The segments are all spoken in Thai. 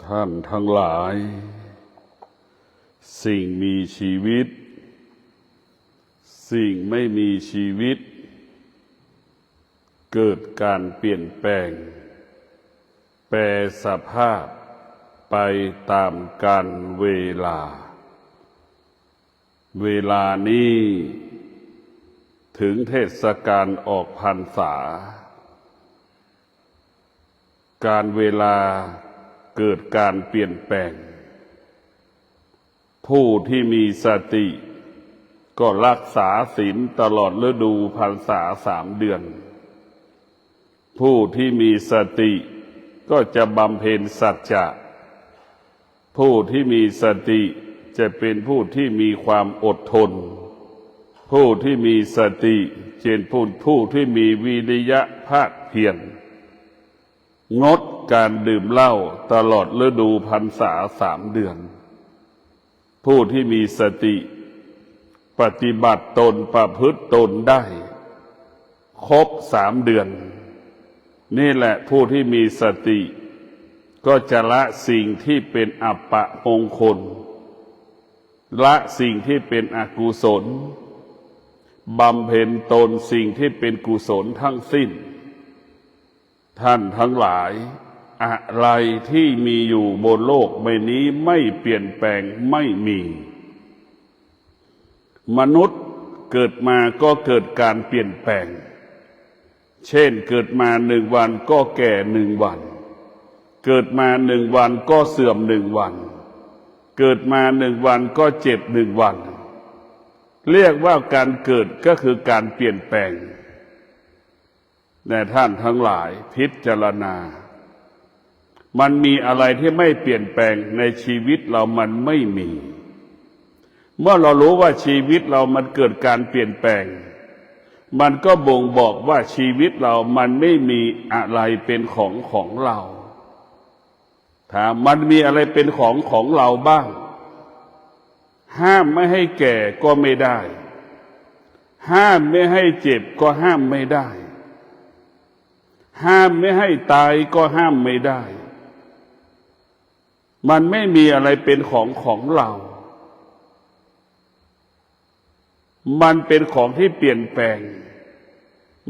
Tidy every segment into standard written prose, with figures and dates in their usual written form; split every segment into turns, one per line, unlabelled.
ท่านทั้งหลายสิ่งมีชีวิตสิ่งไม่มีชีวิตเกิดการเปลี่ยนแปลงแปรสภาพไปตามกาลเวลาเวลานี้ถึงเทศกาลออกพรรษาการเวลาเกิดการเปลี่ยนแปลงผู้ที่มีสติก็รักษาศีลตลอดฤดูพรรษา3 เดือนผู้ที่มีสติก็จะบำเพ็ญสัจจะผู้ที่มีสติจะเป็นผู้ที่มีความอดทนผู้ที่มีสติเป็นผู้ที่มีวิริยะภาคเพียรงดการดื่มเหล้าตลอดฤดูพรรษา3 เดือนผู้ที่มีสติปฏิบัติตนประพฤติตนได้ครบ3 เดือนนี่แหละผู้ที่มีสติก็จะละสิ่งที่เป็นอัปมงคลละสิ่งที่เป็นอกุศลบำเพ็ญตนสิ่งที่เป็นกุศลทั้งสิ้นท่านทั้งหลายอะไรที่มีอยู่บนโลกใบนี้ไม่เปลี่ยนแปลงไม่มีมนุษย์เกิดมาก็เกิดการเปลี่ยนแปลงเช่นเกิดมา1 วันก็แก่1 วันเกิดมา1 วันก็เสื่อม1 วันเกิดมา1 วันก็เจ็บ1 วันเรียกว่าการเกิดก็คือการเปลี่ยนแปลงแต่ท่านทั้งหลายพิจารณามันมีอะไรที่ไม่เปลี่ยนแปลงในชีวิตเรามันไม่มีเมื่อเรารู้ว่าชีวิตเรามันเกิดการเปลี่ยนแปลงมันก็บ่งบอกว่าชีวิตเรามันไม่มีอะไรเป็นของเราถ้ามันมีอะไรเป็นของเราบ้างห้ามไม่ให้แก่ก็ไม่ได้ห้ามไม่ให้เจ็บก็ห้ามไม่ได้ห้ามไม่ให้ตายก็ห้ามไม่ได้มันไม่มีอะไรเป็นของเรามันเป็นของที่เปลี่ยนแปลง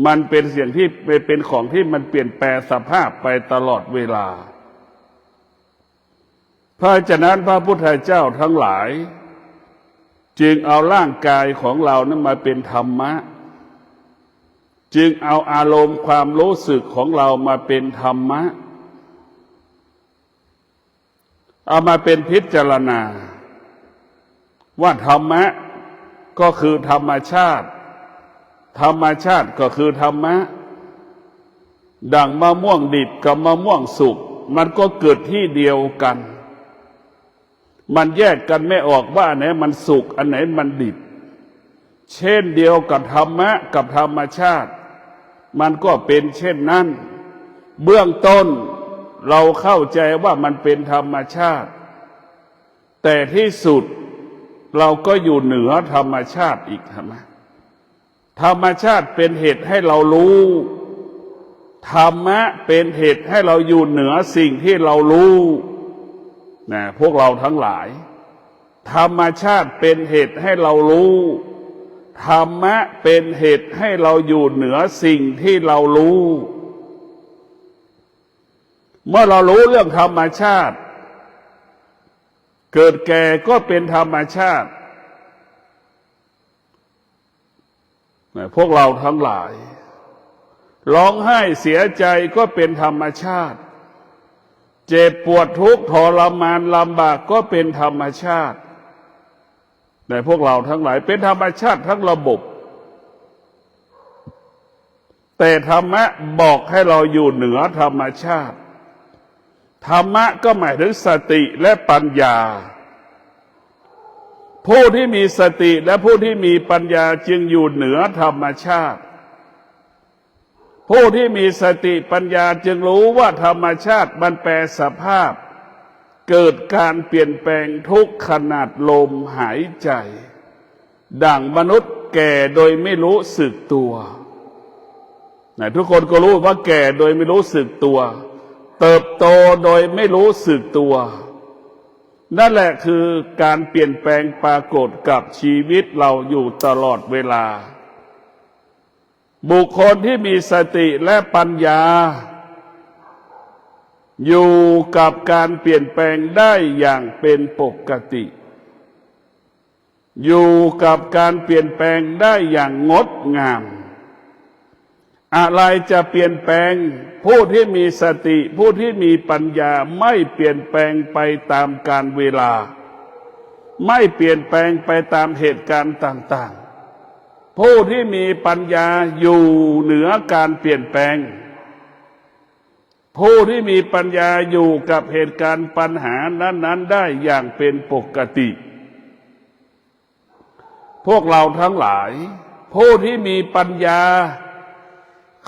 มันเป็นสิ่งที่เป็นของที่มันเปลี่ยนแปลงสภาพไปตลอดเวลาเพราะฉะนั้นพระพุทธเจ้าทั้งหลายจึงเอาร่างกายของเรานั้นมาเป็นธรรมะจึงเอาอารมณ์ความรู้สึกของเรามาเป็นธรรมะเอามาเป็นพิจารณาว่าธรรมะก็คือธรรมชาติธรรมชาติก็คือธรรมะดั่งมะม่วงดิบกับมะม่วงสุกมันก็เกิดที่เดียวกันมันแยกกันไม่ออกว่าอันไหนมันสุกอันไหนมันดิบเช่นเดียวกับธรรมะกับธรรมชาติมันก็เป็นเช่นนั้นเบื้องต้นเราเข้าใจว่ามันเป็นธรรมชาติแต่ที่สุดเราก็อยู่เหนือธรรมชาติอีกใช่ไหมธรรมชาติเป็นเหตุให้เรารู้ธรรมะเป็นเหตุให้เราอยู่เหนือสิ่งที่เรารู้นะพวกเราทั้งหลายธรรมชาติเป็นเหตุให้เรารู้ธรรมะเป็นเหตุให้เราอยู่เหนือสิ่งที่เรารู้เมื่อเรารู้เรื่องธรรมชาติเกิดแก่ก็เป็นธรรมชาติพวกเราทั้งหลายร้องไห้เสียใจก็เป็นธรรมชาติเจ็บปวดทุกข์ทรมานลำบากก็เป็นธรรมชาติแต่พวกเราทั้งหลายเป็นธรรมชาติทั้งระบบแต่ธรรมะบอกให้เราอยู่เหนือธรรมชาติธรรมะก็หมายถึงสติและปัญญาผู้ที่มีสติและผู้ที่มีปัญญาจึงอยู่เหนือธรรมชาติผู้ที่มีสติปัญญาจึงรู้ว่าธรรมชาติมันแปรสภาพเกิดการเปลี่ยนแปลงทุกขนาดลมหายใจดั่งมนุษย์แก่โดยไม่รู้สึกตัวทุกคนก็รู้ว่าแก่โดยไม่รู้สึกตัว เติบโตโดยไม่รู้สึกตัวนั่นแหละคือการเปลี่ยนแปลงปรากฏกับชีวิตเราอยู่ตลอดเวลาบุคคลที่มีสติและปัญญาอยู่กับการเปลี่ยนแปลงได้อย่างเป็นปกติอยู่กับการเปลี่ยนแปลงได้อย่างงดงามอะไรจะเปลี่ยนแปลงผู้ที่มีสติผู้ที่มีปัญญาไม่เปลี่ยนแปลงไปตามกาลเวลาไม่เปลี่ยนแปลงไปตามเหตุการณ์ต่างๆผู้ที่มีปัญญาอยู่เหนือการเปลี่ยนแปลงผู้ที่มีปัญญาอยู่กับเหตุการณ์ปัญหานั้นๆได้อย่างเป็นปกติพวกเราทั้งหลายผู้ที่มีปัญญา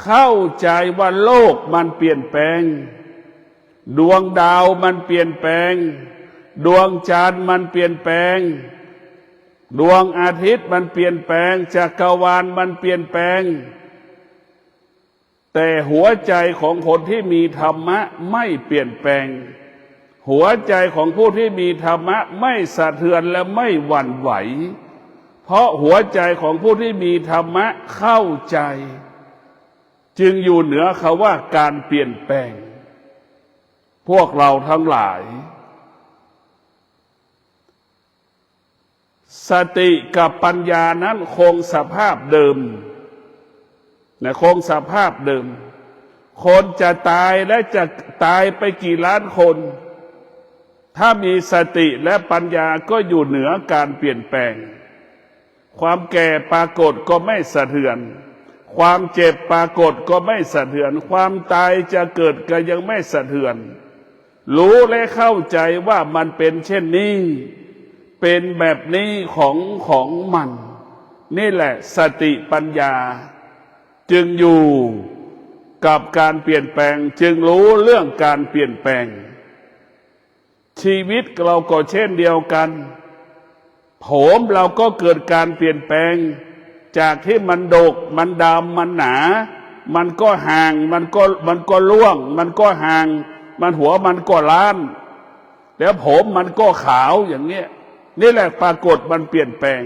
เข้าใจว่าโลกมันเปลี่ยนแปลงดวงดาวมันเปลี่ยนแปลงดวงจันทร์มันเปลี่ยนแปลงดวงอาทิตย์มันเปลี่ยนแปลงจักรวาลมันเปลี่ยนแปลงแต่หัวใจของคนที่มีธรรมะไม่เปลี่ยนแปลงหัวใจของผู้ที่มีธรรมะไม่สะเทือนและไม่หวั่นไหวเพราะหัวใจของผู้ที่มีธรรมะเข้าใจจึงอยู่เหนือคำว่าการเปลี่ยนแปลงพวกเราทั้งหลายสติกับปัญญานั้นคงสภาพเดิมคงสภาพเดิมคนจะตายและจะตายไปกี่ล้านคนถ้ามีสติและปัญญาก็อยู่เหนือการเปลี่ยนแปลงความแก่ปรากฏก็ไม่สะเทือนความเจ็บปรากฏก็ไม่สะเทือนความตายจะเกิดก็ยังไม่สะเทือนรู้และเข้าใจว่ามันเป็นเช่นนี้เป็นแบบนี้ของมันนี่แหละสติปัญญาจึงอยู่กับการเปลี่ยนแปลงจึงรู้เรื่องการเปลี่ยนแปลงชีวิตเราก็เช่นเดียวกันผมเราก็เกิดการเปลี่ยนแปลงจากที่มันดกมันดำมันหนามันก็ห่างมันก็ร่วงมันก็ห่างมันหัวมันก็ล้านแล้วผมมันก็ขาวอย่างเนี้ยนี่แหละปรากฏมันเปลี่ยนแปลง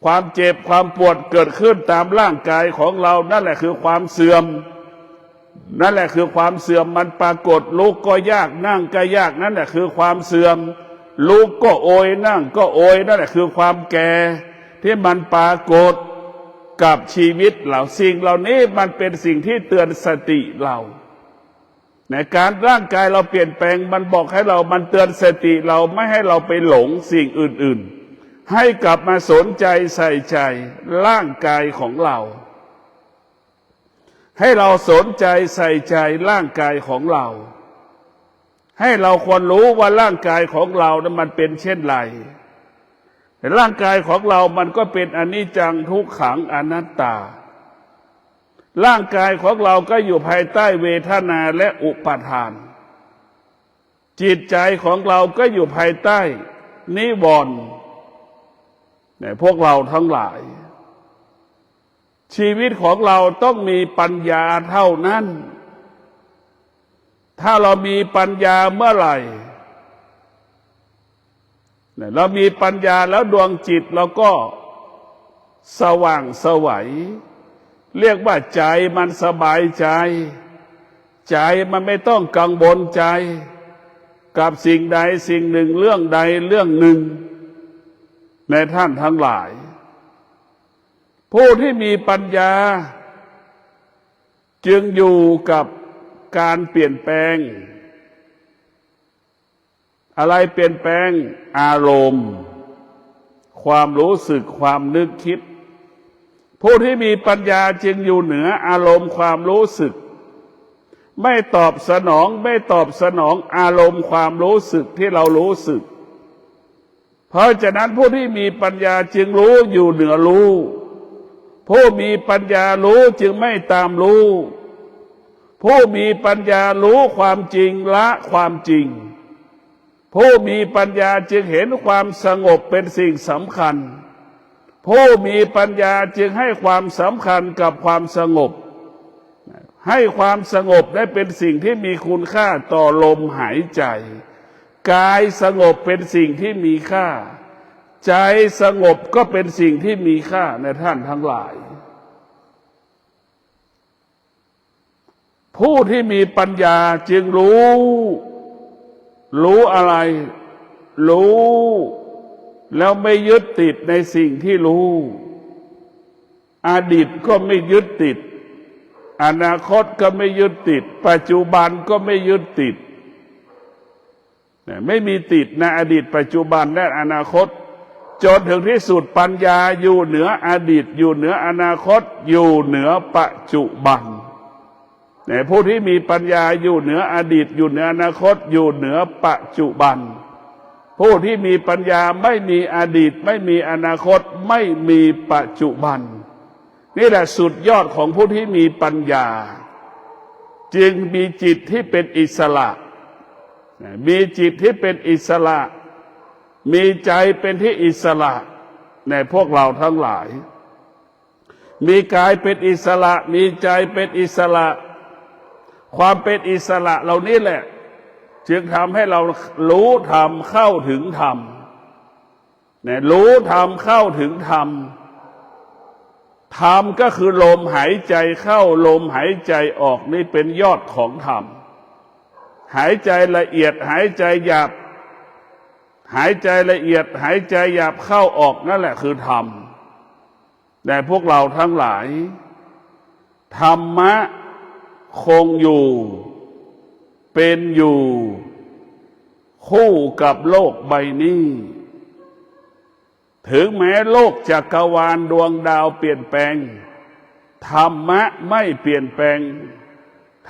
ความเจ็บความปวดเกิดขึ้นตามร่างกายของเรานั่นแหละคือความเสื่อมนั่นแหละคือความเสื่อมมันปรากฏลุกก็ยากนั่งก็ยากนั่นแหละคือความเสื่อมลุกก็โอยนั่งก็โอยนั่นแหละคือความแก่ที่มันปรากฏกับชีวิตเราสิ่งเหล่านี้มันเป็นสิ่งที่เตือนสติเราในการร่างกายเราเปลี่ยนแปลงมันบอกให้เรามันเตือนสติเราไม่ให้เราไปหลงสิ่งอื่นๆให้กลับมาสนใจใส่ใจร่างกายของเราให้เราสนใจใส่ใจร่างกายของเราให้เราควรรู้ว่าร่างกายของเรานั้นมันเป็นเช่นไรร่างกายของเรามันก็เป็นอนิจจังทุกขังอนัตตาร่างกายของเราก็อยู่ภายใต้เวทนาและอุปาทานจิตใจของเราก็อยู่ภายใต้นิวรณ์พวกเราทั้งหลายชีวิตของเราต้องมีปัญญาเท่านั้นถ้าเรามีปัญญาเมื่อไหร่เรามีปัญญาแล้วดวงจิตเราก็สว่างไสวเรียกว่าใจมันสบายใจใจมันไม่ต้องกังวลใจกับสิ่งใดสิ่งหนึ่งเรื่องใดเรื่องหนึ่งในท่านทั้งหลายผู้ที่มีปัญญาจึงอยู่กับการเปลี่ยนแปลงอะไรเปลี่ยนแปลงอารมณ์ความรู้สึกความนึกคิดผู้ที่มีปัญญาจึงอยู่เหนืออารมณ์ความรู้สึกไม่ตอบสนองอารมณ์ความรู้สึกที่เรารู้สึกเพราะฉะนั้นผู้ที่มีปัญญาจึงรู้อยู่เหนือรู้ผู้มีปัญญารู้จึงไม่ตามรู้ผู้มีปัญญารู้ความจริงละความจริงผู้มีปัญญาจึงเห็นความสงบเป็นสิ่งสำคัญผู้มีปัญญาจึงให้ความสำคัญกับความสงบ ให้ความสงบได้เป็นสิ่งที่มีคุณค่าต่อลมหายใจกายสงบเป็นสิ่งที่มีค่าใจสงบก็เป็นสิ่งที่มีค่าในท่านทั้งหลายผู้ที่มีปัญญาจึงรู้อะไรรู้แล้วไม่ยึดติดในสิ่งที่รู้อดีตก็ไม่ยึดติดอนาคตก็ไม่ยึดติดปัจจุบันก็ไม่ยึดติดไม่มีติดในอดีตปัจจุบันและอนาคตจนถึงที่สุดปัญญาอยู่เหนืออดีตอยู่เหนืออนาคตอยู่เหนือปัจจุบันผู้ที่มีปัญญาอยู่เหนืออดีตอยู่เหนืออนาคตอยู่เหนือปัจจุบันผู้ที่มีปัญญาไม่มีอดีตไม่มีอนาคตไม่มีปัจจุบันนี่แหละสุดยอดของผู้ที่มีปัญญาจึงมีจิตที่เป็นอิสระมีจิตที่เป็นอิสระมีใจเป็นที่อิสระในพวกเราทั้งหลายมีกายเป็นอิสระมีใจเป็นอิสระความเป็นอิสระเหล่านี้แหละจึงทำให้เรารู้ธรรมเข้าถึงธรรมรู้ธรรมเข้าถึงธรรมธรรมก็คือลมหายใจเข้าลมหายใจออกนี่เป็นยอดของธรรมหายใจละเอียดหายใจหยาบหายใจละเอียดหายใจหยาบเข้าออกนั่นแหละคือธรรมแต่พวกเราทั้งหลายธรรมะคงอยู่เป็นอยู่คู่กับโลกใบนี้ถึงแม้โลกจักรวาลดวงดาวเปลี่ยนแปลงธรรมะไม่เปลี่ยนแปลง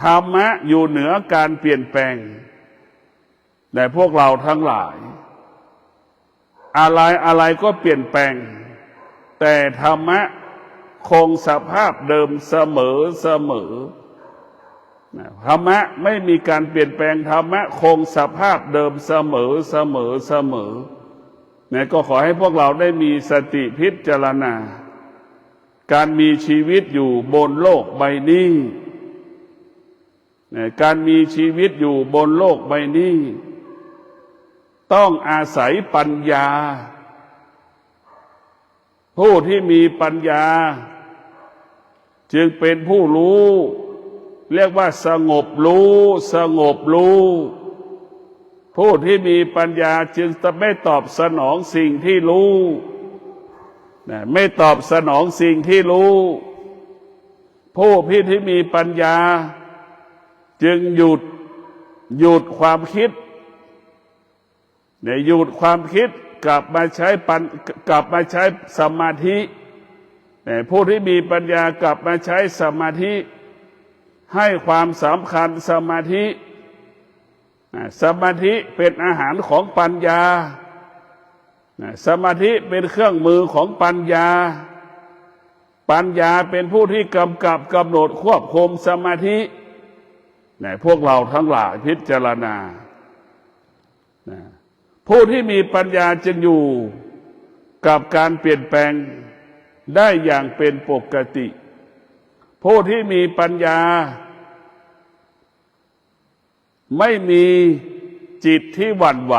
ธรรมะอยู่เหนือการเปลี่ยนแปลงแต่พวกเราทั้งหลายอะไรก็เปลี่ยนแปลงแต่ธรรมะคงสภาพเดิมเสมอธรรมะไม่มีการเปลี่ยนแปลงธรรมะคงสภาพเดิมเสมอเนี่ยก็ขอให้พวกเราได้มีสติพิจารณาการมีชีวิตอยู่บนโลกใบนี้การมีชีวิตอยู่บนโลกใบนี้ต้องอาศัยปัญญาผู้ที่มีปัญญาจึงเป็นผู้รู้เรียกว่าสงบรู้ผู้ที่มีปัญญาจึงจะไม่ตอบสนองสิ่งที่รู้ไม่ตอบสนองสิ่งที่รู้ผู้ที่มีปัญญาจึงหยุดความคิดหยุดความคิดกลับมาใช้สมาธิผู้ที่มีปัญญากลับมาใช้สมาธิให้ความสำคัญสมาธิเป็นอาหารของปัญญาสมาธิเป็นเครื่องมือของปัญญาเป็นผู้ที่กำกับกำหนดควบคุมสมาธิพวกเราทั้งหลายพิจารณาผู้ที่มีปัญญาจึงอยู่กับการเปลี่ยนแปลงได้อย่างเป็นปกติผู้ที่มีปัญญาไม่มีจิตที่หวั่นไหว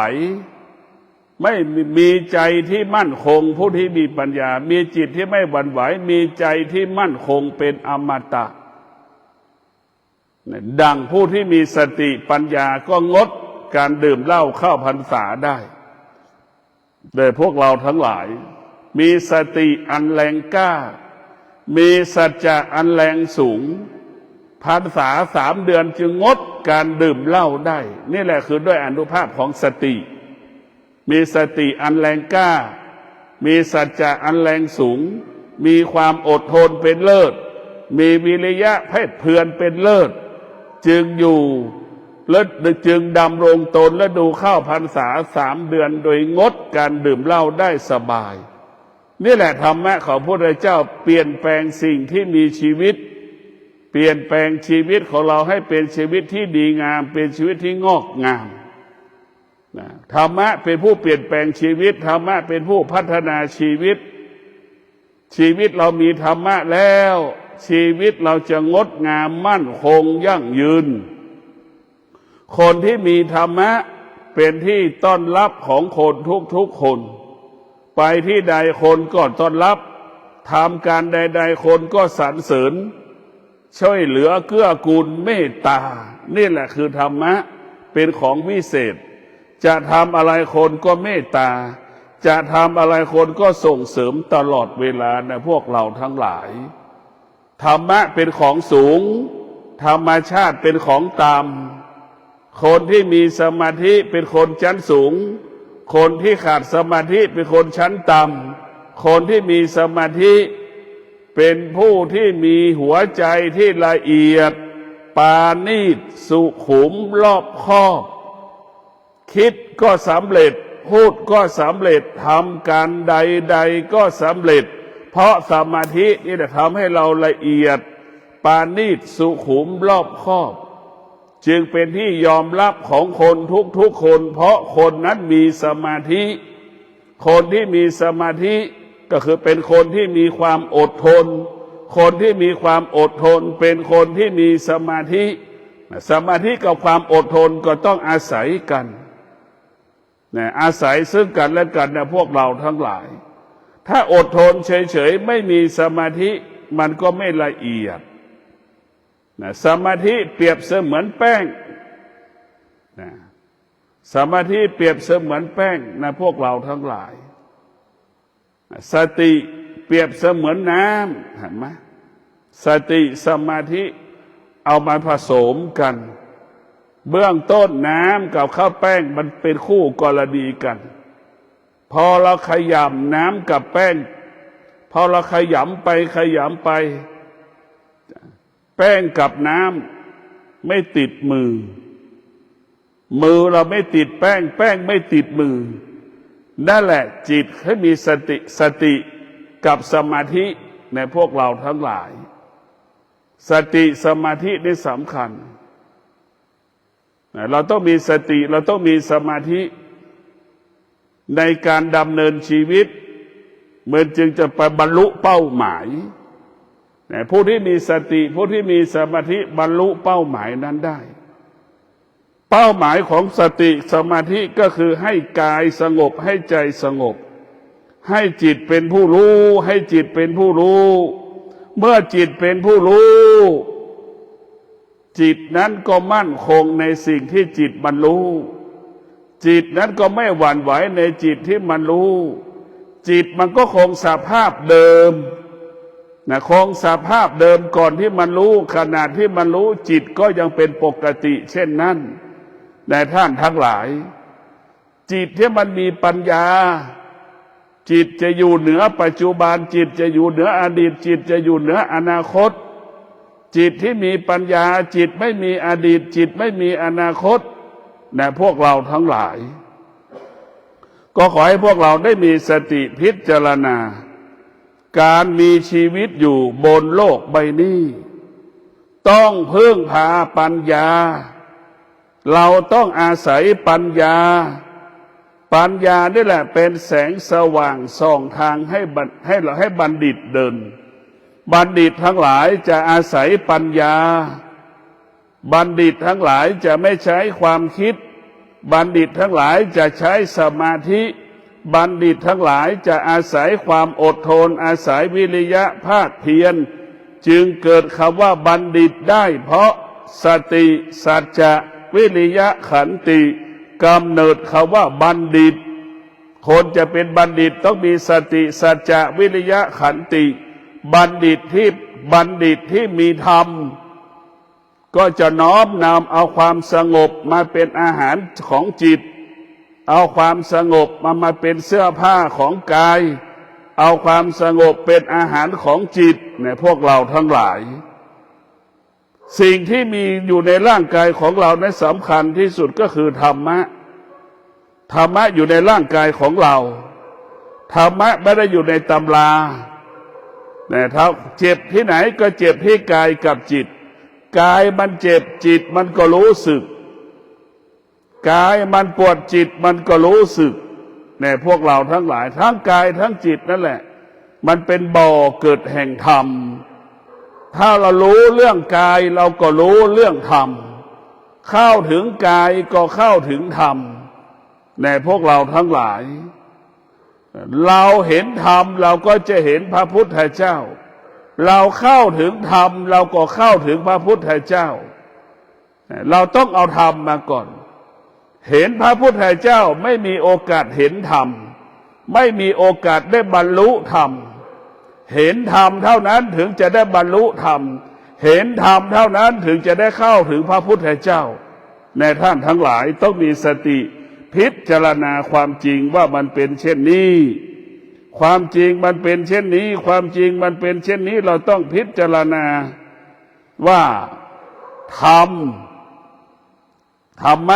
ไม่มีใจที่มั่นคงผู้ที่มีปัญญามีจิตที่ไม่หวั่นไหวมีใจที่มั่นคงเป็นอมตะดังผู้ที่มีสติปัญญาก็งดการดื่มเหล้าเข้าพรรษาได้โดยพวกเราทั้งหลายมีสติอันแรงกล้ามีสัจจะอันแรงสูงพรรษา3 เดือนจึงงดการดื่มเหล้าได้นี่แหละคือด้วยอานุภาพของสติมีสติอันแรงกล้ามีสัจจะอันแรงสูงมีความอดทนเป็นเลิศมีวิริยะเพ่เพียรเป็นเลิศจึงอยู่และจึงดำรงตนและดูเข้าพรรษา3 เดือนโดยงดการดื่มเหล้าได้สบายนี่แหละธรรมะของพระพุทธเจ้าเปลี่ยนแปลงสิ่งที่มีชีวิตเปลี่ยนแปลงชีวิตของเราให้เป็นชีวิตที่ดีงามเป็นชีวิตที่งอกงามธรรมะเป็นผู้เปลี่ยนแปลงชีวิตธรรมะเป็นผู้พัฒนาชีวิตเรามีธรรมะแล้ว ชีวิตเราจะงดงามมั่นคงยั่งยืนคนที่มีธรรมะเป็นที่ต้อนรับของคนทุกๆคนไปที่ใดคนก็ต้อนรับทำการใดๆคนก็สรรเสริญช่วยเหลือเกื้อกูลเมตตานี่แหละคือธรรมะเป็นของวิเศษจะทำอะไรคนก็เมตตาจะทำอะไรคนก็ส่งเสริมตลอดเวลานะพวกเราทั้งหลายธรรมะเป็นของสูงธรรมชาติเป็นของต่ำคนที่มีสมาธิเป็นคนชั้นสูงคนที่ขาดสมาธิเป็นคนชั้นต่ำคนที่มีสมาธิเป็นผู้ที่มีหัวใจที่ละเอียดปาณีตสุขุมรอบคอบคิดก็สำเร็จพูดก็สำเร็จทำการใดๆก็สำเร็จเพราะสมาธินี่จะทำให้เราละเอียดปาณีตสุขุมรอบคอบจึงเป็นที่ยอมรับของคนทุกๆคนเพราะคนนั้นมีสมาธิคนที่มีสมาธิก็คือเป็นคนที่มีความอดทนคนที่มีความอดทนเป็นคนที่มีสมาธิสมาธิกับความอดทนก็ต้องอาศัยกันอาศัยซึ่งกันและกันนะพวกเราทั้งหลายถ้าอดทนเฉยๆไม่มีสมาธิมันก็ไม่ละเอียดสมาธิเปรียบเสมือนแป้งสมาธิเปรียบเสมือนแป้งนะพวกเราทั้งหลายสติเปรียบเสมือนน้ำเห็นไหมสติสมาธิเอามาผสมกันเบื้องต้นน้ำกับข้าวแป้งมันเป็นคู่กรณีกันพอเราขยำน้ำกับแป้งพอเราขยำไปแป้งกับน้ำไม่ติดมือเราไม่ติดแป้งไม่ติดมือนั่นแหละจิตให้มีสติกับสมาธิในพวกเราทั้งหลายสติสมาธินี่สำคัญเราต้องมีสติเราต้องมีสมาธิในการดำเนินชีวิตเหมือนจึงจะไปบรรลุเป้าหมายผู้ที่มีสติผู้ที่มีสมาธิบรรลุเป้าหมายนั้นได้เป้าหมายของสติสมาธิก็คือให้กายสงบให้ใจสงบให้จิตเป็นผู้รู้ให้จิตเป็นผู้รู้เมื่อจิตเป็นผู้รู้จิตนั้นก็มั่นคงในสิ่งที่จิตบรรลุจิตนั้นก็ไม่หวั่นไหวในจิตที่มันรู้จิตมันก็คงสภาพเดิมคงสภาพเดิมก่อนที่มันรู้ขณะที่มันรู้จิตก็ยังเป็นปกติเช่นนั้นในท่านทั้งหลายจิตที่มันมีปัญญาจิตจะอยู่เหนือปัจจุบันจิตจะอยู่เหนืออดีตจิตจะอยู่เหนืออนาคตจิตที่มีปัญญาจิตไม่มีอดีตจิตไม่มีอนาคตพวกเราทั้งหลายก็ขอให้พวกเราได้มีสติพิจารณาการมีชีวิตอยู่บนโลกใบนี้ต้องพึ่งพาปัญญาเราต้องอาศัยปัญญานี่แหละเป็นแสงสว่างส่องทางให้บัณฑิตเดินบัณฑิตทั้งหลายจะอาศัยปัญญาบัณฑิตทั้งหลายจะไม่ใช้ความคิดบัณฑิตทั้งหลายจะใช้สมาธิบัณฑิตทั้งหลายจะอาศัยความอดทนอาศัยวิริยะภาคเพียรจึงเกิดคำว่าบัณฑิตได้เพราะสติสัจจะวิริยะขันติกำเนิดคำว่าบัณฑิตคนจะเป็นบัณฑิตต้องมีสติสัจจะวิริยะขันติบัณฑิตที่มีธรรมก็จะน้อมนำเอาความสงบมาเป็นอาหารของจิตเอาความสงบมาเป็นเสื้อผ้าของกายเอาความสงบเป็นอาหารของจิตพวกเราทั้งหลายสิ่งที่มีอยู่ในร่างกายของเรานั้นสำคัญที่สุดก็คือธรรมะอยู่ในร่างกายของเราธรรมะไม่ได้อยู่ในตำราถ้าเจ็บที่ไหนก็เจ็บที่กายกับจิตกายมันเจ็บจิตมันก็รู้สึกกายมันปวดจิตมันก็รู้สึกพวกเราทั้งหลายทั้งกายทั้งจิตนั่นแหละมันเป็นบ่อเกิดแห่งธรรม ถ้าเรารู้เรื่องกายเราก็รู้เรื่องธรรมเข้าถึงกายก็เข้าถึงธรรมในพวกเราทั้งหลายเราเห็นธรรมเราก็จะเห็นพระพุทธเจ้าเราเข้าถึงธรรมเราก็เข้าถึงพระพุทธเจ้าเราต้องเอาธรรมมาก่อนเห็นพระพุทธเจ้าไม่มีโอกาสเห็นธรรมไม่มีโอกาสได้บรรลุธรรมเห็นธรรมเท่านั้นถึงจะได้บรรลุธรรมเห็นธรรมเท่านั้นถึงจะได้เข้าถึงพระพุทธเจ้าในท่านทั้งหลายต้องมีสติพิจารณาความจริงว่ามันเป็นเช่นนี้ความจริงมันเป็นเช่นนี้ความจริงมันเป็นเช่นนี้เราต้องพิจารณาว่าธรรมธรร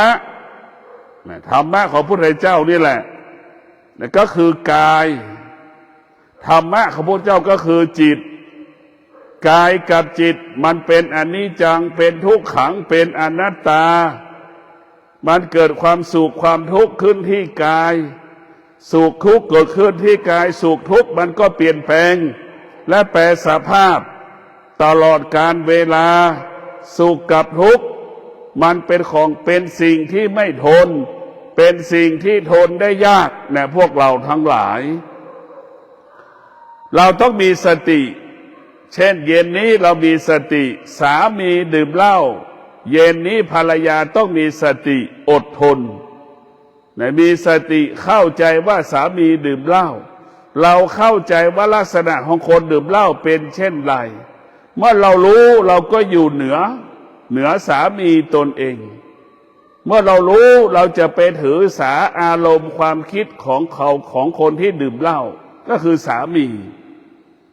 มะของพระพุทธเจ้านี่แหละนั่นก็คือกายธรรมะของพระพุทธเจ้าก็คือจิตกายกับจิตมันเป็นอนิจจังเป็นทุกขังเป็นอนัตตามันเกิดความสุขความทุกข์ขึ้นที่กายสุขทุกข์เกิดขึ้นที่กายสุขทุกข์มันก็เปลี่ยนแปลงและแปรสภาพตลอดกาลเวลาสุขกับทุกข์มันเป็นของเป็นสิ่งที่ไม่ทนเป็นสิ่งที่ทนได้ยากนะพวกเราทั้งหลายเราต้องมีสติเช่นเย็นนี้เรามีสติสามีดื่มเหล้าเย็นนี้ภรรยาต้องมีสติอดทนมีสติเข้าใจว่าสามีดื่มเหล้าเราเข้าใจว่าลักษณะของคนดื่มเหล้าเป็นเช่นไรเมื่อเรารู้เราก็อยู่เหนือสามีตนเองเมื่อเรารู้เราจะไปถือสาอารมณ์ความคิดของเขาของคนที่ดื่มเหล้าก็คือสามี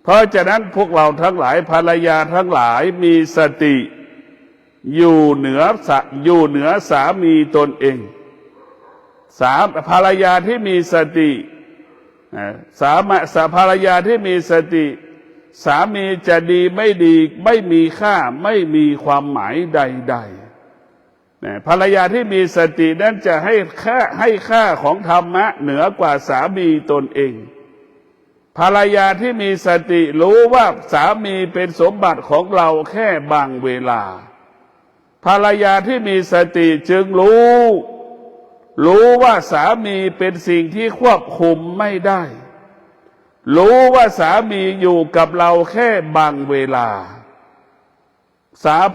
เพราะฉะนั้นพวกเราทั้งหลายภรรยาทั้งหลายมีสติอยู่เหนือสามีตนเองภรรยาที่มีสติภรรยาที่มีสติสามีจะดีไม่ดีไม่มีค่าไม่มีความหมายใดๆภรรยาที่มีสตินั้นจะให้ค่าของธรรมะเหนือกว่าสามีตนเองภรรยาที่มีสติรู้ว่าสามีเป็นสมบัติของเราแค่บางเวลาภรรยาที่มีสติจึงรู้ว่าสามีเป็นสิ่งที่ควบคุมไม่ได้รู้ว่าสามีอยู่กับเราแค่บางเวลา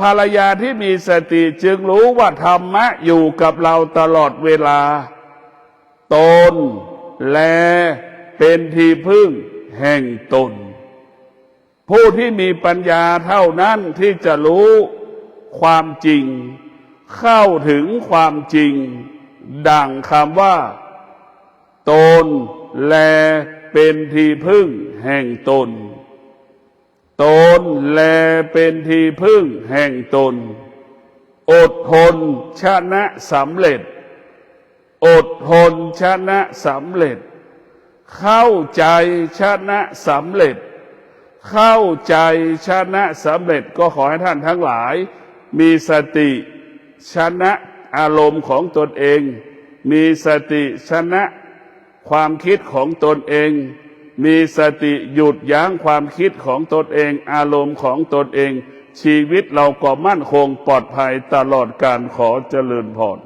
ภรรยาที่มีสติจึงรู้ว่าธรรมะอยู่กับเราตลอดเวลาตนแลเป็นที่พึ่งแห่งตนผู้ที่มีปัญญาเท่านั้นที่จะรู้ความจริงเข้าถึงความจริงดังคำว่าตนแลเป็นที่พึ่งแห่งตนตนแลเป็นที่พึ่งแห่งตนอดทนชนะสำเร็จอดทนชนะสำเร็จเข้าใจชนะสำเร็จเข้าใจชนะสำเร็จก็ขอให้ท่านทั้งหลายมีสติชนะอารมณ์ของตนเองมีสติชนะความคิดของตนเองมีสติหยุดยั้งความคิดของตนเองอารมณ์ของตนเองชีวิตเราก็มั่นคงปลอดภัยตลอดกาลขอเจริญพร